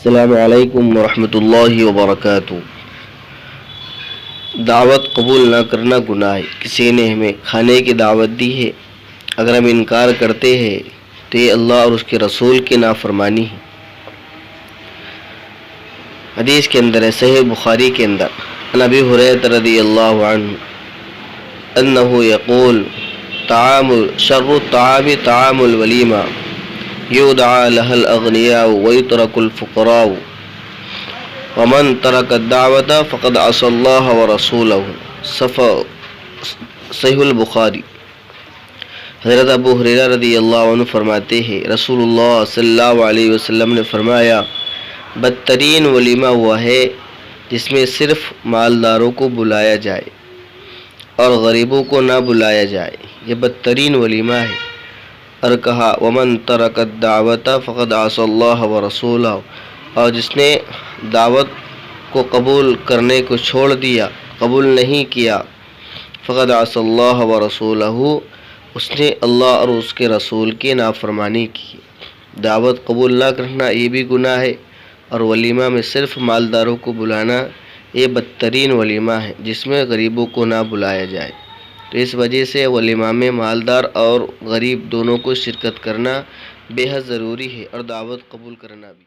السلام علیکم ورحمۃ اللہ وبرکاتہ۔ دعوت قبول نہ کرنا گناہ ہے۔ کسی نے ہمیں کھانے کی دعوت دی ہے، اگر ہم انکار کرتے ہیں تو یہ اللہ اور اس کے رسول کی نافرمانی ہے۔ حدیث کے اندر ہے، صحیح بخاری کے اندر، عن ابی ہریرہ رضی اللہ عنہ انہ یقول شر الطعام طعام الولیمہ یدعى لها الاغنیاء ویترک الفقراء ومن ترک الدعوة فقد عصى اللہ ورسولہ۔ صحیح البخاری۔ حضرت ابو ہریرہ رضی اللہ عنہ فرماتے ہیں، رسول اللہ صلی اللہ علیہ وسلم نے فرمایا، بدترین ولیمہ وہ ہے جس میں صرف مالداروں کو بلایا جائے اور غریبوں کو نہ بلایا جائے، یہ بدترین ولیمہ ہے۔ اور کہا، ومن ترک الدعوۃ فقد عصى اللہ ورسولہ، اور جس نے دعوت کو قبول کرنے کو چھوڑ دیا، قبول نہیں کیا، فقد عصى اللہ ورسولہ، اس نے اللہ اور اس کے رسول کی نافرمانی کی۔ دعوت قبول نہ کرنا یہ بھی گناہ ہے، اور ولیمہ میں صرف مالداروں کو بلانا یہ بدترین ولیمہ ہے جس میں غریبوں کو نہ بلایا جائے۔ تو اس وجہ سے ولیمہ میں مالدار اور غریب دونوں کو شرکت کرنا بے حد ضروری ہے، اور دعوت قبول کرنا بھی۔